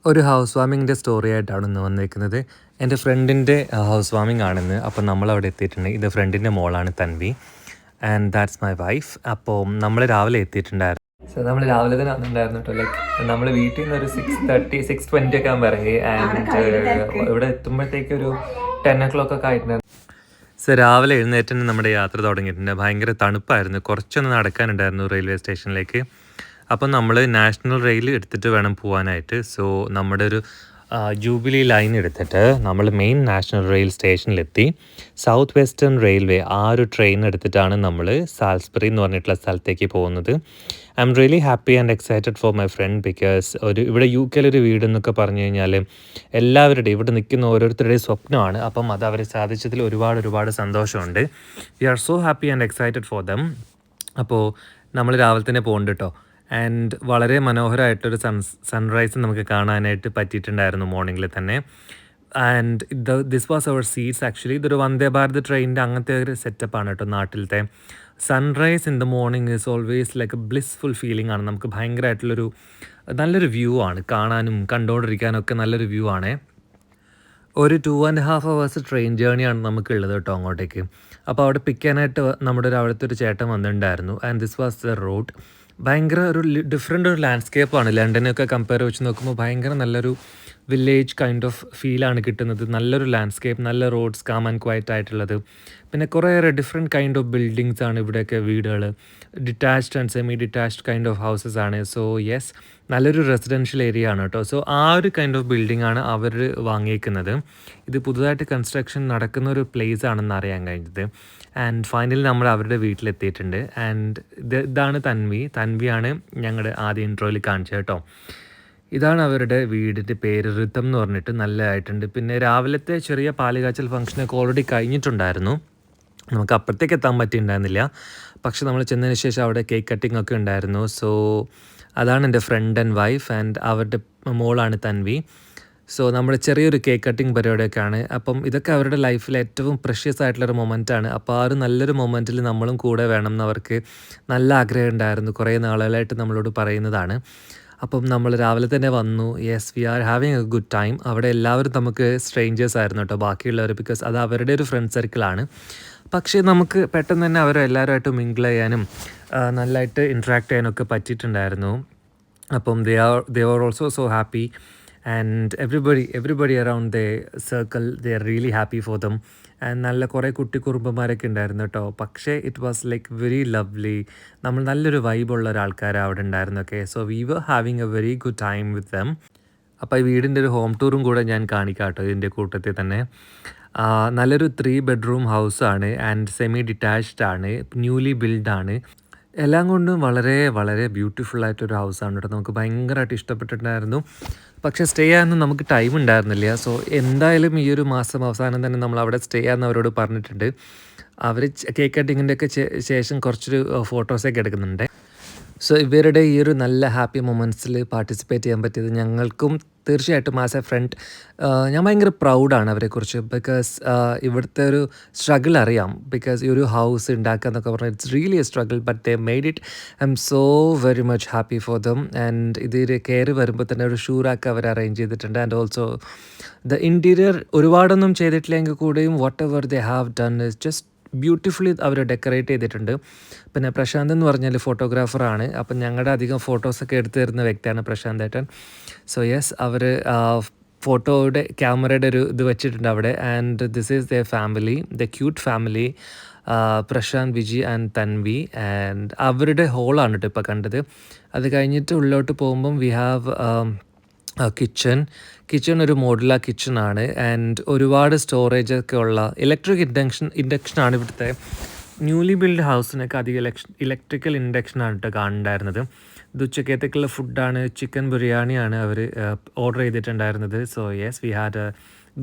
ഒരു house വാമിങ്ങിൻ്റെ story ആയിട്ടാണ് ഇന്ന് വന്നിരിക്കുന്നത്. എൻ്റെ ഫ്രണ്ടിൻ്റെ ഹൗസ് വാമിംഗ് ആണെന്ന്. അപ്പോൾ നമ്മളവിടെ എത്തിയിട്ടുണ്ട്. ഇത് ഫ്രണ്ടിൻ്റെ മോളാണ് Tanvi, and that's my wife. അപ്പോൾ നമ്മൾ രാവിലെ എത്തിയിട്ടുണ്ടായിരുന്നു. സോ നമ്മൾ രാവിലെ തന്നെ വന്നിട്ടുണ്ടായിരുന്നു കേട്ടോ. ലൈക്ക് നമ്മൾ വീട്ടിൽ നിന്ന് ഒരു 6:30 6:20 ഒക്കെ ആകുമ്പോൾ ഇറങ്ങി, ആൻഡ് ഇവിടെ എത്തുമ്പോഴത്തേക്ക് ഒരു 10 o'clock ഒക്കെ ആയിട്ടുണ്ടായിരുന്നു. സോ രാവിലെ എഴുന്നേറ്റ് നമ്മുടെ യാത്ര തുടങ്ങിയിട്ടുണ്ട്. ഭയങ്കര തണുപ്പായിരുന്നു. കുറച്ചൊന്ന് നടക്കാനുണ്ടായിരുന്നു റെയിൽവേ സ്റ്റേഷനിലേക്ക്. അപ്പം നമ്മൾ നാഷണൽ റെയിൽ എടുത്തിട്ട് വേണം പോകാനായിട്ട്. സോ നമ്മുടെ ഒരു ജൂബിലി ലൈൻ എടുത്തിട്ട് നമ്മൾ മെയിൻ നാഷണൽ റെയിൽ സ്റ്റേഷനിലെത്തി. സൗത്ത് വെസ്റ്റേൺ റെയിൽവേ ആ ഒരു ട്രെയിൻ എടുത്തിട്ടാണ് നമ്മൾ സാൽസ്ബറി എന്ന് പറഞ്ഞിട്ടുള്ള സ്ഥലത്തേക്ക് പോകുന്നത്. I am really happy and excited for my friend, because ഇവിടെ UK ഒരു വീട് എന്നൊക്കെ പറഞ്ഞു കഴിഞ്ഞാൽ എല്ലാവരുടെയും ഇവിടെ നിൽക്കുന്ന ഓരോരുത്തരുടെയും സ്വപ്നമാണ്. അപ്പം അത് അവർ സാധിച്ചതിൽ ഒരുപാട് സന്തോഷമുണ്ട്. We are so happy and excited for them. അപ്പോൾ നമ്മൾ രാവിലെ തന്നെ പോകുന്നുണ്ട് കേട്ടോ. ആൻഡ് വളരെ മനോഹരമായിട്ടൊരു സൺറൈസ് നമുക്ക് കാണാനായിട്ട് പറ്റിയിട്ടുണ്ടായിരുന്നു മോർണിംഗിൽ തന്നെ. And this was our seats. Actually ഇതൊരു വന്ദേ ഭാരത് ട്രെയിനിൻ്റെ അങ്ങനത്തെ ഒരു സെറ്റപ്പാണ് കേട്ടോ നാട്ടിലത്തെ. Sunrise in the morning is always like a blissful feeling ആണ്. നമുക്ക് ഭയങ്കരമായിട്ടുള്ളൊരു നല്ലൊരു വ്യൂ ആണ്, കാണാനും കണ്ടുകൊണ്ടിരിക്കാനും ഒക്കെ നല്ലൊരു വ്യൂ ആണ്. ഒരു 2.5 hours ട്രെയിൻ ജേണിയാണ് നമുക്കുള്ളത് കേട്ടോ അങ്ങോട്ടേക്ക്. അപ്പോൾ അവിടെ പിക്ക് ചെയ്യാനായിട്ട് നമ്മുടെ അവിടുത്തെ ഒരു ചേട്ടൻ വന്നിട്ടുണ്ടായിരുന്നു. And this was the road. ഭയങ്കര ഒരു ഡിഫറെൻ്റ് ഒരു ലാൻഡ്സ്കേപ്പാണ്. ലണ്ടനൊക്കെ കമ്പയർ വെച്ച് നോക്കുമ്പോൾ ഭയങ്കര നല്ലൊരു വില്ലേജ് കൈൻഡ് ഓഫ് ഫീലാണ് കിട്ടുന്നത്. നല്ലൊരു ലാൻഡ്സ്കേപ്പ്, നല്ല റോഡ്സ്, കാം ആൻഡ് ക്വയറ്റ് ആയിട്ടുള്ളത്. പിന്നെ കുറേയേറെ ഡിഫറെൻറ്റ് കൈൻഡ് ഓഫ് ബിൽഡിങ്സ് ആണ് ഇവിടെയൊക്കെ, വീടുകൾ, detached and semi detached kind of houses ആണ്. സോ യെസ്, നല്ലൊരു റെസിഡൻഷ്യൽ ഏരിയ ആണ് കേട്ടോ. സോ ആ ഒരു കൈൻഡ് ഓഫ് ബിൽഡിംഗ് ആണ് അവർ വാങ്ങിയേക്കുന്നത്. ഇത് പുതുതായിട്ട് കൺസ്ട്രക്ഷൻ നടക്കുന്ന ഒരു പ്ലേസ് ആണെന്ന് അറിയാൻ കഴിഞ്ഞത്. ആൻഡ് ഫൈനലി നമ്മൾ അവരുടെ വീട്ടിലെത്തിയിട്ടുണ്ട്. ആൻഡ് ഇതാണ് തൻവിയാണ് ഞങ്ങളുടെ ആദ്യ ഇൻട്രോയിൽ കാണിച്ചത് കേട്ടോ. ഇതാണ് അവരുടെ വീടിൻ്റെ പേര്, ഋതം എന്ന് പറഞ്ഞിട്ട്. നല്ലതായിട്ടുണ്ട്. പിന്നെ രാവിലത്തെ ചെറിയ പാലുകാച്ചൽ ഫംഗ്ഷനൊക്കെ ഓൾറെഡി കഴിഞ്ഞിട്ടുണ്ടായിരുന്നു. നമുക്ക് അപ്പുറത്തേക്ക് എത്താൻ പറ്റിയിട്ടുണ്ടായിരുന്നില്ല. പക്ഷെ നമ്മൾ ചെന്നതിന് ശേഷം അവിടെ കേക്ക് കട്ടിംഗ് ഒക്കെ ഉണ്ടായിരുന്നു. സോ അതാണ് എൻ്റെ ഫ്രണ്ട് ആൻഡ് വൈഫ്, ആൻഡ് അവരുടെ മോളാണ് തൻവി. സോ നമ്മൾ ചെറിയൊരു കേക്ക് കട്ടിങ് പരിപാടിയൊക്കെയാണ്. അപ്പം ഇതൊക്കെ അവരുടെ ലൈഫിലെ ഏറ്റവും പ്രഷ്യസ് ആയിട്ടുള്ളൊരു മൊമെൻറ്റാണ്. അപ്പോൾ ആ ഒരു നല്ലൊരു മൊമെൻറ്റിൽ നമ്മളും കൂടെ വേണം എന്ന് അവർക്ക് നല്ല ആഗ്രഹം ഉണ്ടായിരുന്നു. കുറേ നാളുകളായിട്ട് നമ്മളോട് പറയുന്നതാണ്. അപ്പം നമ്മൾ രാവിലെ തന്നെ വന്നു. Yes, we are having a good time. അവിടെ എല്ലാവരും നമുക്ക് സ്ട്രേഞ്ചേഴ്സ് ആയിരുന്നു കേട്ടോ, ബാക്കിയുള്ളവർ. ബിക്കോസ് അത് അവരുടെ ഒരു ഫ്രണ്ട് സർക്കിളാണ്. പക്ഷേ നമുക്ക് പെട്ടെന്ന് തന്നെ അവരെല്ലാവരുമായിട്ട് മിങ്കിൾ ചെയ്യാനും നല്ലതായിട്ട് ഇൻട്രാക്ട് ചെയ്യാനൊക്കെ പറ്റിയിട്ടുണ്ടായിരുന്നു. അപ്പം they are also so happy, and everybody around the circle, they are really happy for them. And നല്ല കുറേ കുട്ടി കുറുമ്പന്മാരൊക്കെ ഉണ്ടായിരുന്നു കേട്ടോ. പക്ഷേ it was like very lovely. നമ്മൾ നല്ലൊരു വൈബുള്ള ഒരാൾക്കാരാണ് അവിടെ ഉണ്ടായിരുന്നൊക്കെ. So we were having a very good time with them. അപ്പോൾ ഈ വീടിൻ്റെ ഒരു ഹോം ടൂറും കൂടെ ഞാൻ കാണിക്കാം കേട്ടോ ഇതിൻ്റെ കൂട്ടത്തിൽ തന്നെ. നല്ലൊരു 3 bedroom ഹൗസാണ്, ആൻഡ് സെമി ഡിറ്റാച്ച്ഡ് ആണ്, ന്യൂലി ബിൽഡാണ്. എല്ലാം കൊണ്ടും വളരെ ബ്യൂട്ടിഫുൾ ആയിട്ടൊരു ഹൗസാണ് കേട്ടോ. നമുക്ക് ഭയങ്കരമായിട്ട് ഇഷ്ടപ്പെട്ടിട്ടുണ്ടായിരുന്നു. പക്ഷേ സ്റ്റേ ചെയ്യാനൊന്നും നമുക്ക് ടൈം ഉണ്ടായിരുന്നില്ല. സോ എന്തായാലും ഈ ഒരു മാസം അവസാനം തന്നെ നമ്മൾ അവിടെ സ്റ്റേ ചെയ്യാമെന്ന് അവരോട് പറഞ്ഞിട്ടുണ്ട്. അവർ കേക്ക് കട്ടിങ്ങിൻ്റെ ഒക്കെ ശേഷം കുറച്ചൊരു ഫോട്ടോസൊക്കെ എടുക്കുന്നുണ്ട്. സോ ഇവരുടെ ഈ ഒരു നല്ല ഹാപ്പി മൊമെൻറ്റ്സിൽ പാർട്ടിസിപ്പേറ്റ് ചെയ്യാൻ പറ്റിയത് ഞങ്ങൾക്കും തീർച്ചയായിട്ടും ആസ് എ ഫ്രണ്ട് ഞാൻ ഭയങ്കര പ്രൗഡാണ് അവരെക്കുറിച്ച്. ബിക്കോസ് ഇവിടുത്തെ ഒരു സ്ട്രഗിൾ അറിയാം. ബിക്കോസ് ഈ ഒരു ഹൗസ് ഉണ്ടാക്കുക എന്നൊക്കെ പറഞ്ഞാൽ it's really a struggle, but they made it. I am so very much happy for them. And ഇതിൽ കയറി വരുമ്പോൾ തന്നെ ഒരു ഷൂറാക്കി അവർ അറേഞ്ച് ചെയ്തിട്ടുണ്ട്. ആൻഡ് ഓൾസോ ദ ഇൻറ്റീരിയർ ഒരുപാടൊന്നും ചെയ്തിട്ടില്ലെങ്കിൽ കൂടെയും whatever they have done is just beautifully അവർ ഡെക്കറേറ്റ് ചെയ്തിട്ടുണ്ട്. പിന്നെ പ്രശാന്ത് എന്ന് പറഞ്ഞാൽ ഫോട്ടോഗ്രാഫറാണ്. അപ്പം ഞങ്ങളുടെ അധികം ഫോട്ടോസൊക്കെ എടുത്തു തരുന്ന വ്യക്തിയാണ് പ്രശാന്ത് ഏട്ടൻ. സോ യെസ്, അവർ ഫോട്ടോയുടെ ക്യാമറയുടെ ഒരു ഇത് വെച്ചിട്ടുണ്ട് അവിടെ. And this is the family, the cute family, Prashanth, Viji and Tanvi. And അവരുടെ ഹോളാണ് കേട്ടോ ഇപ്പോൾ കണ്ടത്. അത് കഴിഞ്ഞിട്ട് ഉള്ളിലോട്ട് പോകുമ്പം വി ഹാവ് കിച്ചൺ ഒരു മോഡുലാർ കിച്ചണാണ്. ആൻഡ് ഒരുപാട് സ്റ്റോറേജൊക്കെ ഉള്ള ഇലക്ട്രിക് ഇൻഡക്ഷനാണ് ഇവിടുത്തെ ന്യൂലി ബിൽഡ് ഹൗസിനൊക്കെ അധികം ഇലക്ട്രിക്കൽ ഇൻഡക്ഷനാണ് കേട്ടോ കാണുന്നുണ്ടായിരുന്നത്. ഇത് ഉച്ചക്കത്തേക്കുള്ള ഫുഡാണ്, ചിക്കൻ ബിരിയാണിയാണ് അവർ ഓർഡർ ചെയ്തിട്ടുണ്ടായിരുന്നത്. So yes, we had A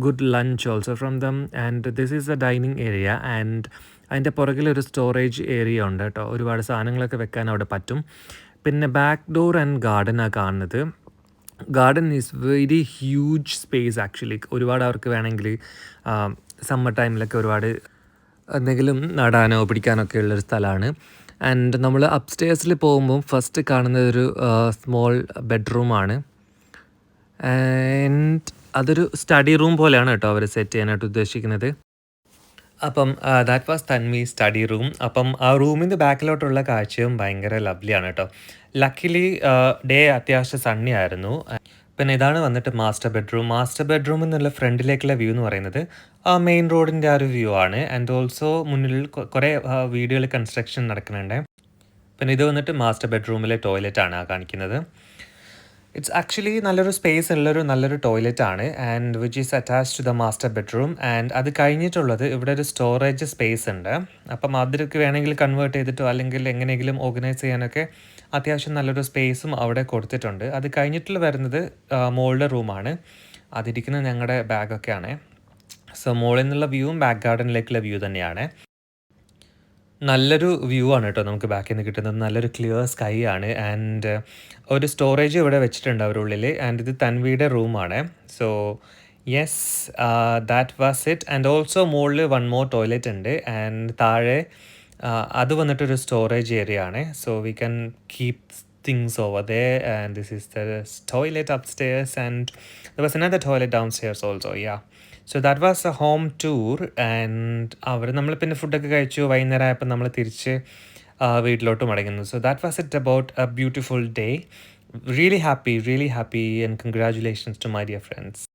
good lunch also from them. And this is A dining area. And അതിൻ്റെ പുറകിലൊരു സ്റ്റോറേജ് ഏരിയ ഉണ്ട് കേട്ടോ. ഒരുപാട് സാധനങ്ങളൊക്കെ വെക്കാൻ അവിടെ പറ്റും. പിന്നെ ബാക്ക് ഡോർ ആൻഡ് ഗാർഡനാണ് കാണുന്നത്. Garden is very huge space actually. ഒരുപാട് അവർക്ക് വേണമെങ്കിൽ സമ്മർ ടൈമിലൊക്കെ ഒരുപാട് എന്തെങ്കിലും നടാനോ പിടിക്കാനൊക്കെ ഉള്ളൊരു സ്ഥലമാണ്. ആൻഡ് നമ്മൾ അപ്സ്റ്റേഴ്സിൽ പോകുമ്പം ഫസ്റ്റ് കാണുന്നത് ഒരു സ്മോൾ ബെഡ്റൂമാണ്. ആൻഡ് അതൊരു സ്റ്റഡി റൂം പോലെയാണ് കേട്ടോ അവർ സെറ്റ് ചെയ്യാനായിട്ട് ഉദ്ദേശിക്കുന്നത്. അപ്പം that was Tanvi study room. അപ്പം ആ റൂമിൻ്റെ ബാക്കിലോട്ടുള്ള കാഴ്ചയും ഭയങ്കര ലവ്ലിയാണ് കേട്ടോ. ലക്കിലി ഡേ അത്യാവശ്യം സണ്ണി ആയിരുന്നു. പിന്നെ ഇതാണ് വന്നിട്ട് മാസ്റ്റർ ബെഡ്റൂം. മാസ്റ്റർ ബെഡ്റൂം എന്നുള്ള ഫ്രണ്ടിലേക്കുള്ള വ്യൂ എന്ന് പറയുന്നത് മെയിൻ റോഡിൻ്റെ ആ ഒരു വ്യൂ ആണ്. ആൻഡ് ഓൾസോ മുന്നിൽ കുറേ വീടുകൾ കൺസ്ട്രക്ഷൻ നടക്കുന്നുണ്ട്. പിന്നെ ഇത് വന്നിട്ട് മാസ്റ്റർ ബെഡ്റൂമിലെ ടോയ്ലറ്റ് ആണ് കാണിക്കുന്നത്. ഇറ്റ്സ് ആക്ച്വലി നല്ലൊരു സ്പേസ് ഉള്ളൊരു നല്ലൊരു ടോയ്ലറ്റ് ആണ് and which is attached to the master bedroom. ആൻഡ് അത് കഴിഞ്ഞിട്ടുള്ളത് ഇവിടെ ഒരു സ്റ്റോറേജ് സ്പേസ് ഉണ്ട്. അപ്പം അതിലേക്ക് വേണമെങ്കിൽ കൺവേർട്ട് ചെയ്തിട്ടോ അല്ലെങ്കിൽ എങ്ങനെയെങ്കിലും ഓർഗനൈസ് ചെയ്യാനൊക്കെ അത്യാവശ്യം നല്ലൊരു സ്പേസും അവിടെ കൊടുത്തിട്ടുണ്ട്. അത് കഴിഞ്ഞിട്ടുള്ള വരുന്നത് മോളുടെ റൂമാണ്. അതിരിക്കുന്നത് ഞങ്ങളുടെ ബാഗൊക്കെയാണ്. സോ മോളിൽ നിന്നുള്ള വ്യൂവും ബാക്ക് ഗാർഡനിലേക്കുള്ള വ്യൂ തന്നെയാണ്. നല്ലൊരു വ്യൂ ആണ് കേട്ടോ നമുക്ക് ബാക്കിൽ നിന്ന് കിട്ടുന്നത്. നല്ലൊരു ക്ലിയർ സ്കൈ ആണ്. ആൻഡ് ഒരു സ്റ്റോറേജ് ഇവിടെ വെച്ചിട്ടുണ്ട് അവരുള്ളിൽ. ആൻഡ് ഇത് തൻവിയുടെ റൂമാണ്. So yes, that was it. And also മുകളിൽ വൺ മോർ ടോയ്ലറ്റ് ഉണ്ട്. ആൻഡ് താഴെ അത് വന്നിട്ടൊരു സ്റ്റോറേജ് ഏരിയ ആണ്. So we can keep things over they. And this is the toilet upstairs and there was another toilet down stairs also. Yeah, so that was A home tour. And നമ്മൾ പിന്നെ ഫുഡൊക്കെ കഴിച്ചു. വൈകുന്നേരം ആയപ്പോൾ നമ്മൾ തിരിച്ച് വീട്ടിലോട്ട് മടങ്ങുന്നു. So that was it about A beautiful day. Really happy and congratulations to my dear friends.